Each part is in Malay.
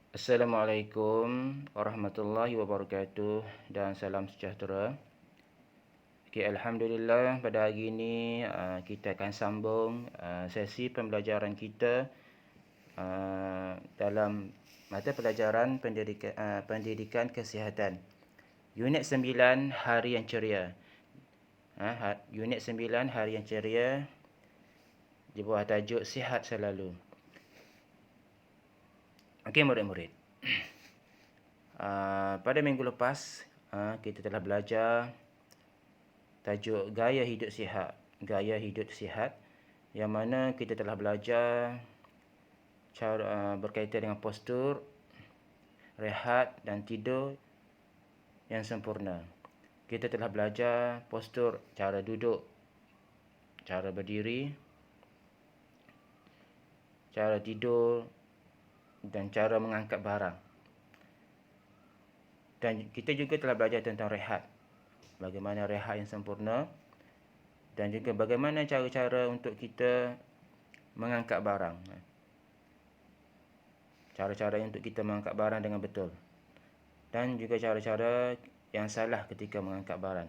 Assalamualaikum warahmatullahi wabarakatuh dan salam sejahtera. Alhamdulillah pada hari ini kita akan sambung sesi pembelajaran kita dalam mata pelajaran pendidikan kesihatan. Unit 9 Hari yang Ceria. Unit 9 Hari yang Ceria di bawah tajuk Sihat Selalu. Okey murid-murid. Pada minggu lepas kita telah belajar tajuk gaya hidup sihat yang mana kita telah belajar cara berkaitan dengan postur, rehat dan tidur yang sempurna. Kita telah belajar postur, cara duduk, cara berdiri, cara tidur dan cara mengangkat barang. Dan kita juga telah belajar tentang rehat. Bagaimana rehat yang sempurna dan juga bagaimana cara-cara untuk kita mengangkat barang. Cara-cara untuk kita mengangkat barang dengan betul. Dan juga cara-cara yang salah ketika mengangkat barang.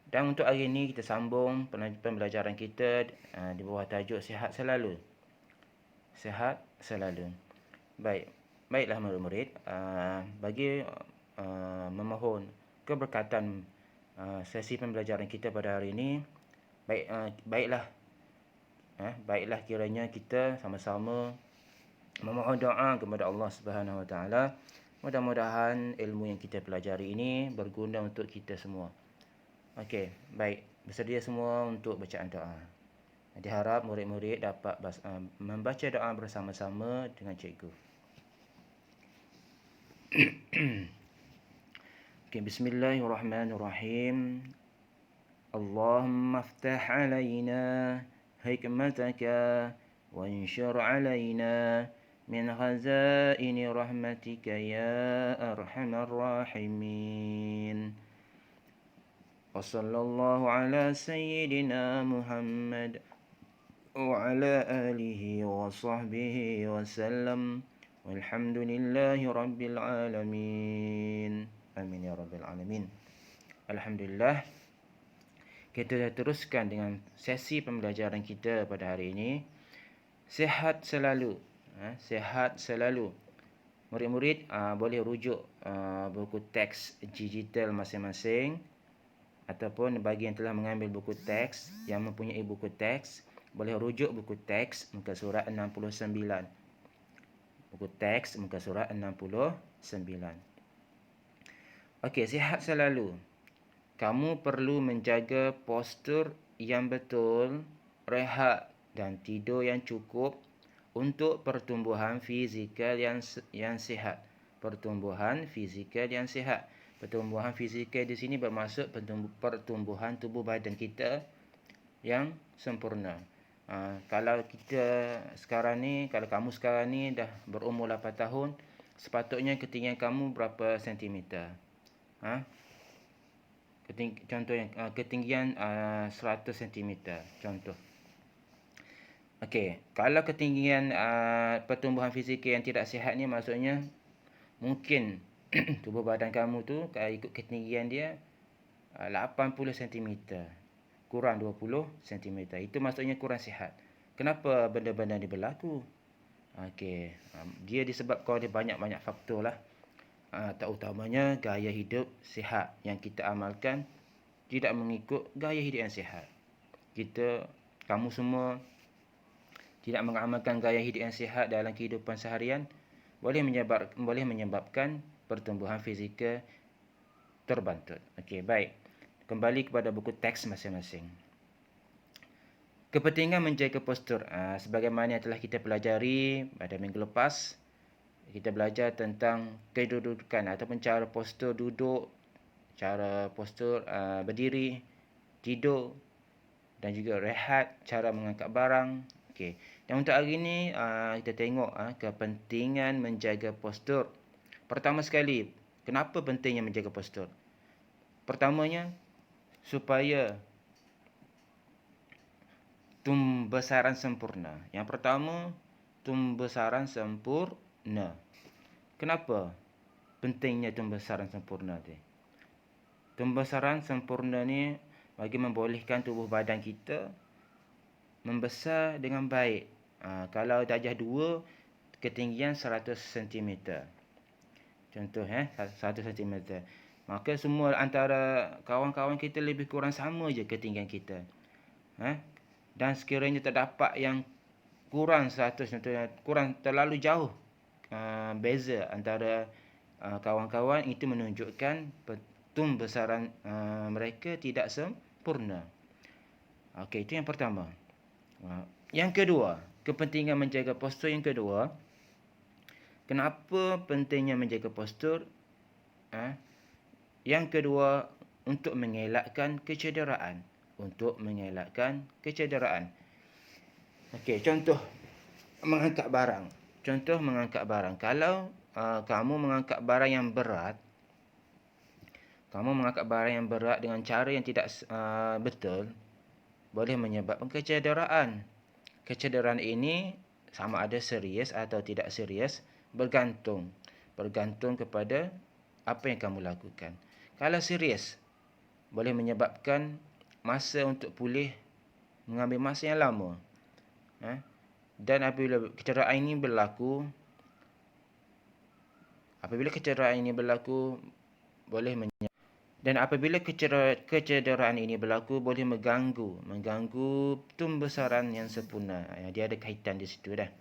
Dan untuk hari ini kita sambung pembelajaran kita di bawah tajuk Sihat Selalu. Sihat Selalu. Baiklah murid-murid, bagi memohon keberkatan sesi pembelajaran kita pada hari ini, baiklah kiranya kita sama-sama memohon doa kepada Allah Subhanahu Wa Taala. Mudah-mudahan ilmu yang kita pelajari ini berguna untuk kita semua. Okey, baik. Bersedia semua untuk bacaan doa. Diharap murid-murid dapat membaca doa bersama-sama dengan cikgu. Okay, bismillahirrahmanirrahim. Allahumma aftah alaina hikmataka وانشر علينا من خزائن رحمتك يا أرحم الراحمين وصلى الله على سيدنا محمد وعلى آله وصحبه وسلم والحمد لله رب العالمين آمين يا رب العالمين. Alhamdulillah, kita teruskan dengan sesi pembelajaran kita pada hari ini. Sihat selalu. Sihat selalu. Murid-murid boleh rujuk buku teks digital masing-masing, ataupun bagi yang telah mengambil buku teks, yang mempunyai buku teks, boleh rujuk buku teks muka surat 69. Buku teks muka surat 69. Okey, sihat selalu. Kamu perlu menjaga postur yang betul, rehat dan tidur yang cukup untuk pertumbuhan fizikal yang sihat. Pertumbuhan fizikal yang sihat. Pertumbuhan fizikal di sini bermaksud pertumbuhan tubuh badan kita yang sempurna. Kalau kamu sekarang ni dah berumur 8 tahun, sepatutnya ketinggian kamu berapa sentimeter? Contoh yang ketinggian 100 cm contoh. Okey, kalau ketinggian pertumbuhan fizikal yang tidak sihat ni, maksudnya mungkin tubuh badan kamu tu kalau ikut ketinggian dia 80 cm kurang 20 cm, itu maksudnya kurang sihat. Kenapa benda-benda ni berlaku? Okey, dia disebabkan oleh banyak-banyak faktor lah. Terutamanya gaya hidup sihat yang kita amalkan tidak mengikut gaya hidup yang sihat. Kamu semua tidak mengamalkan gaya hidup yang sihat dalam kehidupan seharian, boleh menyebabkan pertumbuhan fizikal terbantut. Okey, baik. Kembali kepada buku teks masing-masing. Kepentingan menjaga postur. Sebagaimana yang telah kita pelajari pada minggu lepas, kita belajar tentang kedudukan ataupun cara postur duduk, cara postur berdiri, tidur dan juga rehat, cara mengangkat barang. Okey. Dan untuk hari ini kita tengok kepentingan menjaga postur. Pertama sekali, kenapa pentingnya menjaga postur? Pertamanya, supaya tumbesaran sempurna. Yang pertama, tumbesaran sempurna. Kenapa pentingnya pembesaran sempurna tu? Pembesaran sempurna ni bagi membolehkan tubuh badan kita membesar dengan baik. Kalau darjah 2, ketinggian 100 cm. Contoh 100 cm. Maka semua antara kawan-kawan kita lebih kurang sama je ketinggian kita. Dan sekiranya terdapat yang kurang 100, contohnya kurang terlalu jauh beza antara kawan-kawan, itu menunjukkan pembesaran mereka tidak sempurna. Okey, itu yang pertama. Yang kedua, kepentingan menjaga postur yang kedua. Kenapa pentingnya menjaga postur? Yang kedua, untuk mengelakkan kecederaan. Untuk mengelakkan kecederaan. Okey, contoh mengangkat barang. Kalau kamu mengangkat barang yang berat, dengan cara yang tidak betul, boleh menyebabkan kecederaan. Kecederaan ini sama ada serius atau tidak serius, bergantung kepada apa yang kamu lakukan. Kalau serius, boleh menyebabkan masa untuk pulih mengambil masa yang lama. Dan apabila kecederaan ini berlaku, boleh mengganggu pembesaran yang sempurna. Dia ada kaitan di situ dah.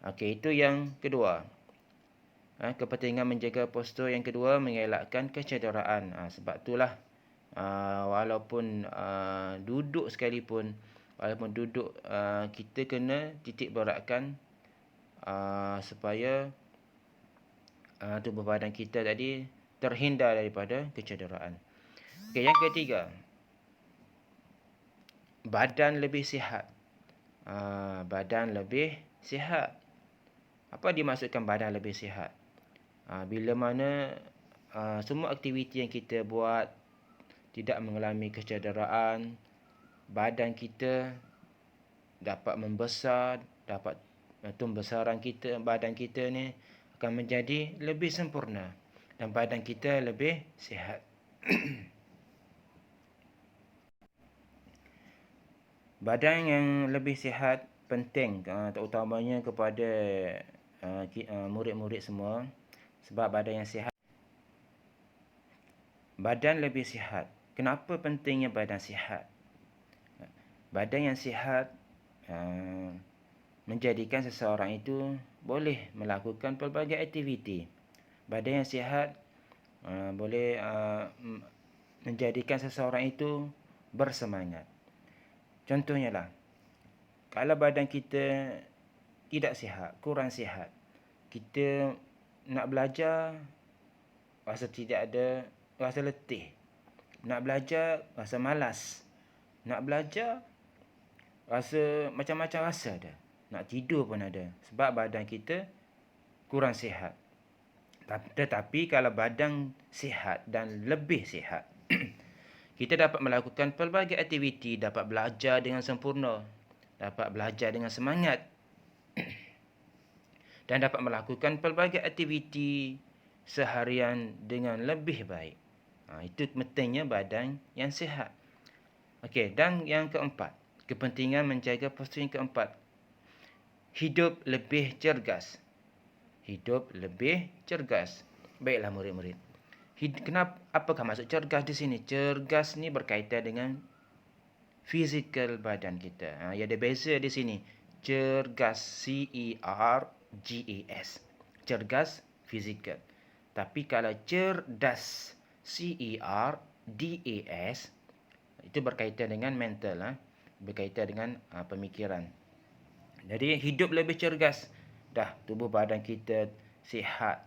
Okey, itu yang kedua. Kepentingan menjaga postur yang kedua, mengelakkan kecederaan. Sebab itulah walaupun duduk sekalipun, kita kena titik beratkan supaya tubuh badan kita tadi terhindar daripada kecederaan. Okey, yang ketiga, badan lebih sihat. Apa dimaksudkan badan lebih sihat? Bila mana semua aktiviti yang kita buat tidak mengalami kecederaan, badan kita dapat membesar, pembesaran badan kita ni akan menjadi lebih sempurna dan badan kita lebih sihat. Badan yang lebih sihat penting, terutamanya kepada murid-murid semua, sebab badan lebih sihat. Kenapa pentingnya badan sihat? Badan yang sihat menjadikan seseorang itu boleh melakukan pelbagai aktiviti. Badan yang sihat boleh menjadikan seseorang itu bersemangat. Contohnya lah, kalau badan kita tidak sihat, kurang sihat, kita nak belajar rasa letih, nak belajar rasa malas, nak belajar rasa macam-macam rasa dah, nak tidur pun ada, sebab badan kita kurang sihat. Tetapi kalau badan sihat dan lebih sihat, kita dapat melakukan pelbagai aktiviti, dapat belajar dengan sempurna, dapat belajar dengan semangat, dan dapat melakukan pelbagai aktiviti seharian dengan lebih baik. Itu pentingnya badan yang sihat. Okey, dan yang keempat, kepentingan menjaga postur yang keempat, hidup lebih cergas. Baiklah murid-murid. Apakah maksud cergas di sini? Cergas ni berkaitan dengan fizikal badan kita. Ada beza di sini. Cergas, CERGAS. Cergas fizikal. Tapi kalau cerdas, CERDAS, itu berkaitan dengan mental, berkaitan dengan pemikiran. Jadi hidup lebih cergas. Dah tubuh badan kita sihat,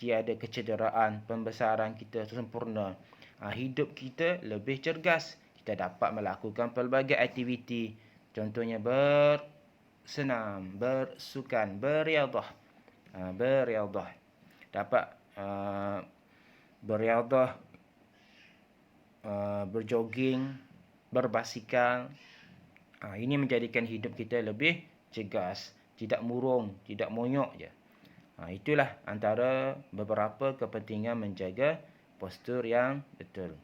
tiada kecederaan, pembesaran kita sempurna. Hidup kita lebih cergas. Kita dapat melakukan pelbagai aktiviti. Contohnya bersenam, bersukan, beriadah. Dapat beriadah, berjoging, berbasikal. Ini menjadikan hidup kita lebih cergas, tidak murung, tidak monyok je. Itulah antara beberapa kepentingan menjaga postur yang betul.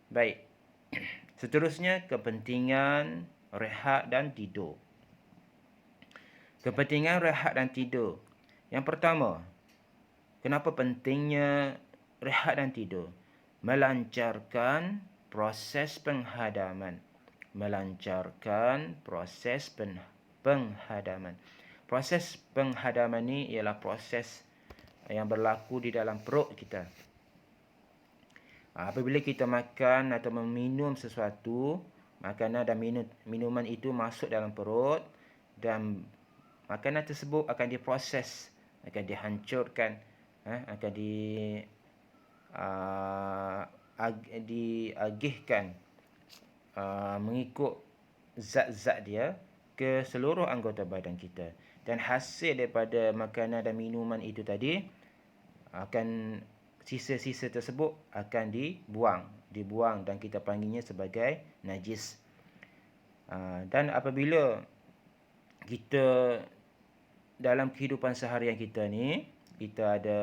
Baik. Seterusnya, kepentingan rehat dan tidur. Kepentingan rehat dan tidur. Yang pertama, kenapa pentingnya rehat dan tidur? Melancarkan proses penghadaman. Melancarkan proses penghadaman. Proses penghadaman ni ialah proses yang berlaku di dalam perut kita. Apabila kita makan atau meminum sesuatu, makanan dan minuman itu masuk dalam perut dan makanan tersebut akan diproses, akan dihancurkan, akan diagihkan mengikut zat-zat dia ke seluruh anggota badan kita. Dan hasil daripada makanan dan minuman itu tadi, akan sisa-sisa tersebut akan dibuang dan kita panggilnya sebagai najis. Dan apabila kita dalam kehidupan seharian kita ni, kita ada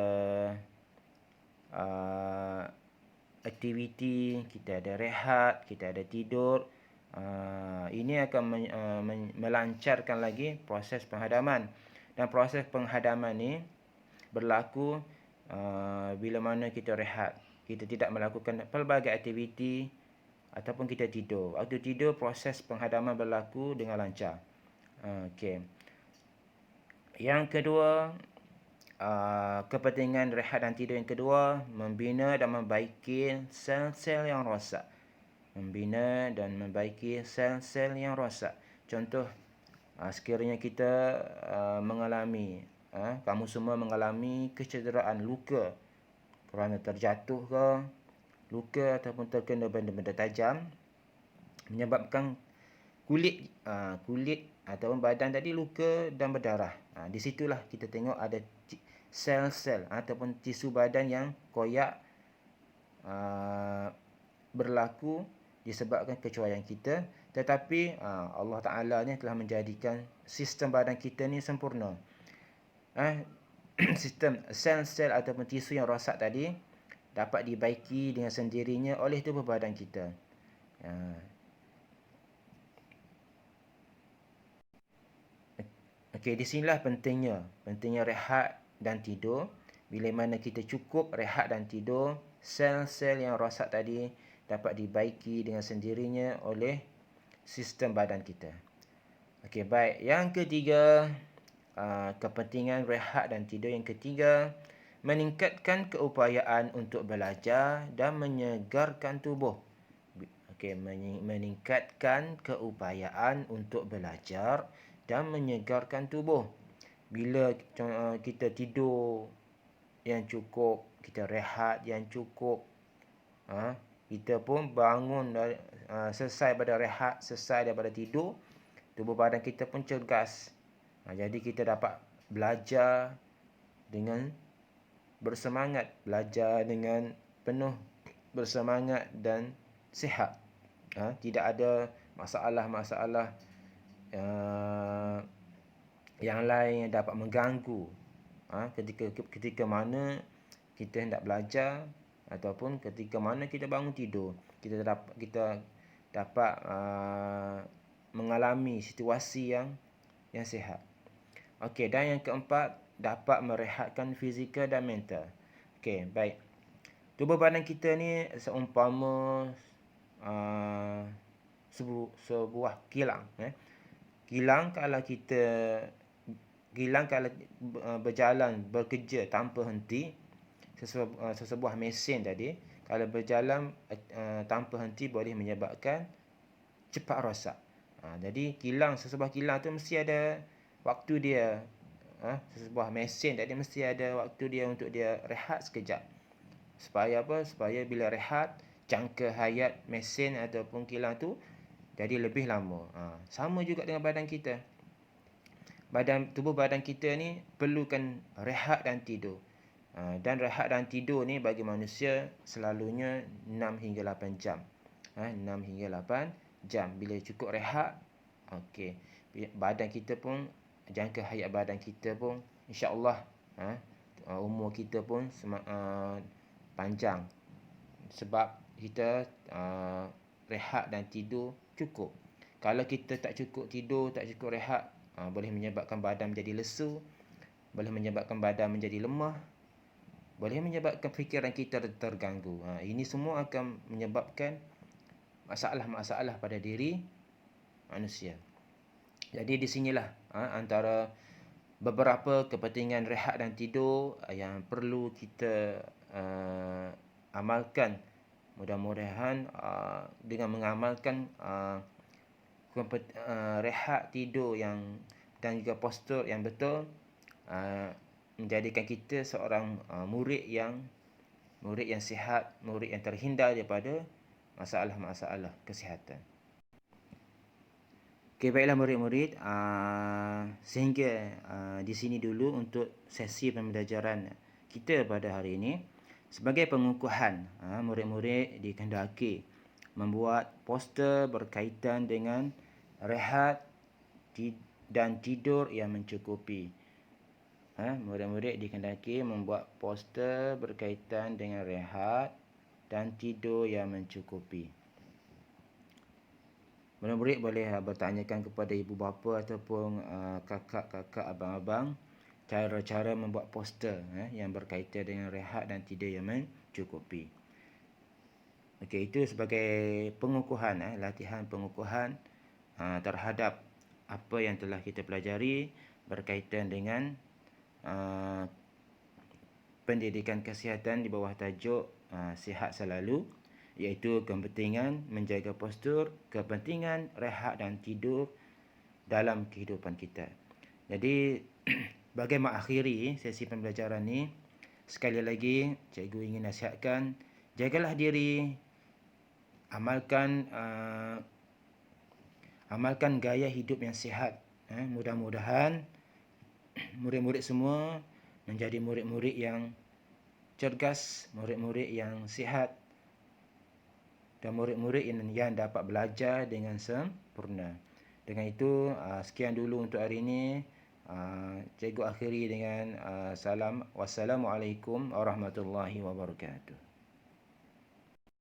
aktiviti, kita ada rehat, kita ada tidur, ini akan melancarkan lagi proses penghadaman. Dan proses penghadaman ni berlaku bila mana kita rehat, kita tidak melakukan pelbagai aktiviti ataupun kita tidur. Waktu tidur, proses penghadaman berlaku dengan lancar. Okey. Yang kedua, kepentingan rehat dan tidur yang kedua, membina dan membaiki sel-sel yang rosak. Membina dan membaiki sel-sel yang rosak. Contoh, sekiranya kita mengalami, kamu semua mengalami kecederaan, luka kerana terjatuh ke, luka ataupun terkena benda-benda tajam, menyebabkan kulit ataupun badan tadi luka dan berdarah. Di situlah kita tengok ada sel-sel ataupun tisu badan yang koyak berlaku disebabkan kecuaian kita. Tetapi Allah Ta'ala ni telah menjadikan sistem badan kita ni sempurna. Sistem sel-sel ataupun tisu yang rosak tadi dapat dibaiki dengan sendirinya oleh tubuh badan kita. Okey, di sinilah pentingnya rehat dan tidur. Bila mana kita cukup rehat dan tidur, sel-sel yang rosak tadi dapat dibaiki dengan sendirinya oleh sistem badan kita. Okey, baik. Yang ketiga, kepentingan rehat dan tidur yang ketiga, meningkatkan keupayaan untuk belajar dan menyegarkan tubuh. Okey, meningkatkan keupayaan untuk belajar dan menyegarkan tubuh. Bila kita tidur yang cukup, kita rehat yang cukup, kita pun bangun selesai pada rehat, selesai daripada tidur, tubuh badan kita pun cergas. Jadi kita dapat belajar dengan bersemangat, belajar dengan penuh bersemangat dan sihat. Tidak ada masalah-masalah yang lain yang dapat mengganggu ketika mana kita hendak belajar ataupun ketika mana kita bangun tidur. Kita dapat mengalami situasi yang sihat. Okey, dan yang keempat, dapat merehatkan fizikal dan mental. Okey, baik. Tubuh badan kita ni seumpama sebuah kilang. Kilang kalau berjalan, bekerja tanpa henti, sesebuah mesin tadi, kalau berjalan tanpa henti boleh menyebabkan cepat rosak. Jadi sesebuah kilang tu mesti ada waktu dia. Sesebuah mesin tadi mesti ada waktu dia untuk dia rehat sekejap. Supaya apa? Supaya bila rehat, jangka hayat mesin ataupun kilang tu jadi lebih lama. Sama juga dengan badan kita. Tubuh badan kita ni perlukan rehat dan tidur. Dan rehat dan tidur ni bagi manusia selalunya 6 hingga 8 jam. 6 hingga 8 jam. Bila cukup rehat, okey, badan kita pun, jangka hayat badan kita pun insya-Allah umur kita pun panjang, sebab kita rehat dan tidur cukup. Kalau kita tak cukup tidur, tak cukup rehat, boleh menyebabkan badan menjadi lesu, boleh menyebabkan badan menjadi lemah, boleh menyebabkan fikiran kita terganggu. Ini semua akan menyebabkan masalah-masalah pada diri manusia. Jadi di sinilah antara beberapa kepentingan rehat dan tidur yang perlu kita amalkan. Mudah-mudahan dengan mengamalkan rehat tidur dan juga postur yang betul, menjadikan kita seorang murid yang sihat, murid yang terhindar daripada masalah-masalah kesihatan. Okey, baiklah murid-murid, sehingga di sini dulu untuk sesi pembelajaran kita pada hari ini. Sebagai pengukuhan, murid-murid dikehendaki membuat poster berkaitan dengan rehat dan tidur yang mencukupi. Murid-murid dikehendaki membuat poster berkaitan dengan rehat dan tidur yang mencukupi. Murid-murid boleh bertanyakan kepada ibu bapa ataupun kakak-kakak, abang-abang cara-cara membuat poster yang berkaitan dengan rehat dan tidur yang mencukupi. Okey, itu sebagai pengukuhan, latihan pengukuhan terhadap apa yang telah kita pelajari berkaitan dengan pendidikan kesihatan di bawah tajuk sihat selalu, iaitu kepentingan menjaga postur, kepentingan rehat dan tidur dalam kehidupan kita. Jadi bagi mengakhiri sesi pembelajaran ni, sekali lagi cikgu ingin nasihatkan, jagalah diri, amalkan gaya hidup yang sihat. Mudah-mudahan murid-murid semua menjadi murid-murid yang cergas, murid-murid yang sihat, dan murid-murid yang dapat belajar dengan sempurna. Dengan itu, sekian dulu untuk hari ini. Cikgu akhiri dengan salam. Wassalamualaikum warahmatullahi wabarakatuh.